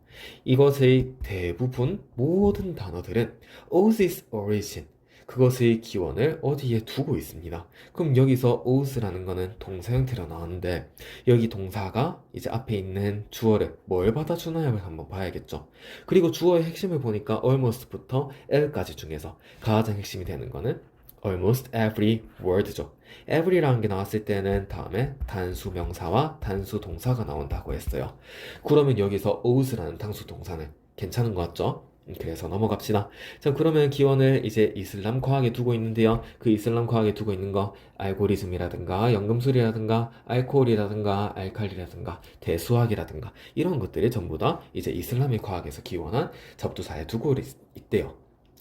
Speaker 1: 이것의 대부분 모든 단어들은 owes its origin, 그것의 기원을 어디에 두고 있습니다. 그럼 여기서 out라는 거는 동사 형태로 나왔는데 여기 동사가 이제 앞에 있는 주어를 뭘 받아주나요? 한번 봐야겠죠. 그리고 주어의 핵심을 보니까 almost부터 l까지 중에서 가장 핵심이 되는 거는 almost every word죠. every라는 게 나왔을 때는 다음에 단수 명사와 단수 동사가 나온다고 했어요. 그러면 여기서 out라는 단수 동사는 괜찮은 것 같죠? 그래서 넘어갑시다. 자, 그러면 기원을 이제 이슬람 과학에 두고 있는데요. 그 이슬람 과학에 두고 있는 거 알고리즘이라든가 연금술이라든가 알코올이라든가 알칼리라든가 대수학이라든가 이런 것들이 전부 다 이제 이슬람의 과학에서 기원한 접두사에 두고 있대요.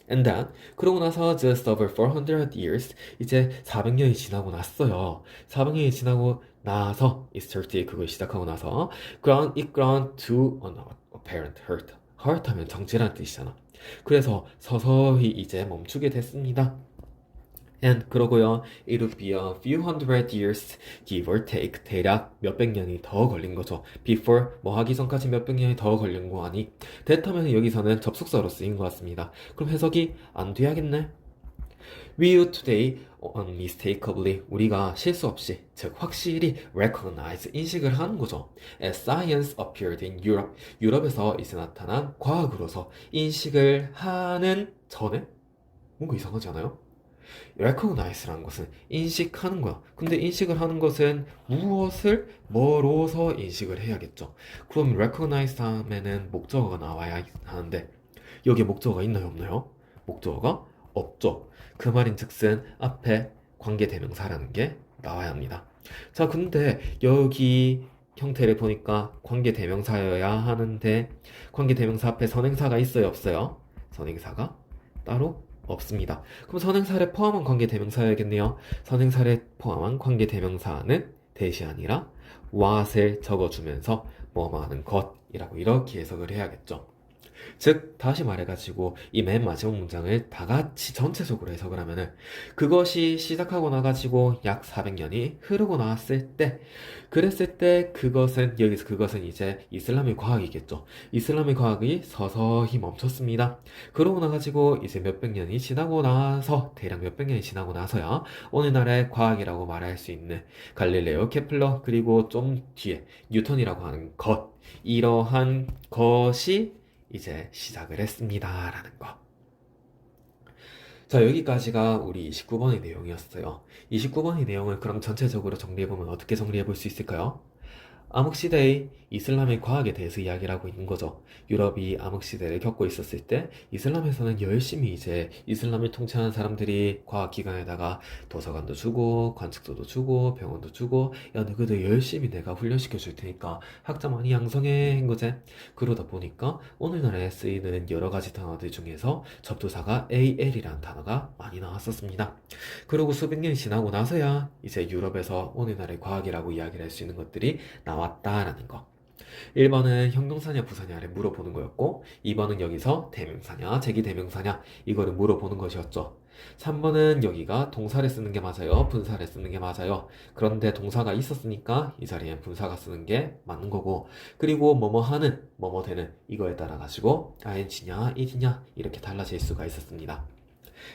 Speaker 1: And then 그러고 나서 just over 400 years 이제 400년이 지나고 났어요. 400년이 지나고 나서 is 30 그걸 시작하고 나서 it ground to an apparent hurt. hurt 하면 정지라는 뜻이잖아. 그래서 서서히 이제 멈추게 됐습니다. And 그러고요. It would be a few hundred years, give or take. 대략 몇백 년이 더 걸린 거죠. Before, 뭐 하기 전까지 몇백 년이 더 걸린 거 아니? that 하면 여기서는 접속사로 쓰인 것 같습니다. 그럼 해석이 안 돼야겠네? We would today unmistakably 우리가 실수 없이 즉 확실히 recognize 인식을 하는 거죠. As science appeared in Europe 유럽에서 이제 나타난 과학으로서 인식을 하는 전에 뭔가 이상하지 않아요? recognize라는 것은 인식하는 거야. 근데 인식을 하는 것은 무엇을 뭐로서 인식을 해야겠죠. 그럼 recognize 다음에는 목적어가 나와야 하는데 여기에 목적어가 있나요 없나요? 목적어가 없죠. 그 말인 즉슨 앞에 관계대명사라는 게 나와야 합니다. 자, 근데 여기 형태를 보니까 관계대명사여야 하는데 관계대명사 앞에 선행사가 있어요 없어요? 선행사가 따로 없습니다. 그럼 선행사를 포함한 관계대명사여야겠네요. 선행사를 포함한 관계대명사는 대시 아니라 what을 적어주면서 뭐뭐 하는 것이라고 이렇게 해석을 해야겠죠. 즉 다시 말해가지고 이 맨 마지막 문장을 다 같이 전체적으로 해석을 하면은 그것이 시작하고 나가지고 약 400년이 흐르고 나왔을 때 그랬을 때 그것은 여기서 그것은 이제 이슬람의 과학이겠죠. 이슬람의 과학이 서서히 멈췄습니다. 그러고 나가지고 이제 몇백 년이 지나고 나서 대략 몇백 년이 지나고 나서야 오늘날의 과학이라고 말할 수 있는 갈릴레오, 케플러 그리고 좀 뒤에 뉴턴이라고 하는 것 이러한 것이 이제 시작을 했습니다. 라는 거. 자, 여기까지가 우리 29번의 내용이었어요. 29번의 내용을 그럼 전체적으로 정리해보면 어떻게 정리해볼 수 있을까요? 암흑시대의 이슬람의 과학에 대해서 이야기를 하고 있는 거죠. 유럽이 암흑시대를 겪고 있었을 때 이슬람에서는 열심히 이제 이슬람을 통치하는 사람들이 과학기관에다가 도서관도 주고 관측소도 주고 병원도 주고 야 너희들 열심히 내가 훈련시켜 줄 테니까 학자 많이 양성해 한 거지. 그러다 보니까 오늘날에 쓰이는 여러 가지 단어들 중에서 접두사가 AL이라는 단어가 많이 나왔었습니다. 그리고 수백 년이 지나고 나서야 이제 유럽에서 오늘날의 과학이라고 이야기를 할 수 있는 것들이 나왔다라는 거. 1번은 형용사냐 부사냐를 물어보는 거였고 2번은 여기서 대명사냐 제기대명사냐 이거를 물어보는 것이었죠. 3번은 여기가 동사를 쓰는 게 맞아요 분사를 쓰는 게 맞아요. 그런데 동사가 있었으니까 이 자리엔 분사가 쓰는 게 맞는 거고 그리고 뭐뭐 하는 뭐뭐 되는 이거에 따라 가지고 ing냐 is냐 이렇게 달라질 수가 있었습니다.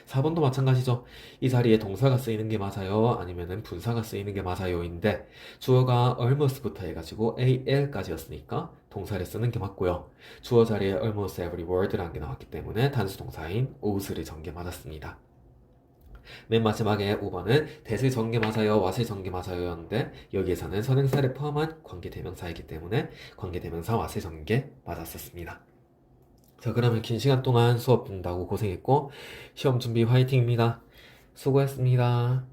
Speaker 1: 4번도 마찬가지죠. 이 자리에 동사가 쓰이는 게 맞아요? 아니면은 분사가 쓰이는 게 맞아요?인데 주어가 almost부터 해가지고 al까지였으니까 동사를 쓰는 게 맞고요. 주어 자리에 almost every word라는 게 나왔기 때문에 단수 동사인 out를 전개 맞았습니다. 맨 마지막에 5번은 that을 전개 맞아요, what을 전개 맞아요 였는데 여기에서는 선행사를 포함한 관계대명사이기 때문에 관계대명사 what을 전개 맞았었습니다. 자, 그러면 긴 시간 동안 수업 듣는다고 고생했고 시험 준비 화이팅입니다. 수고했습니다.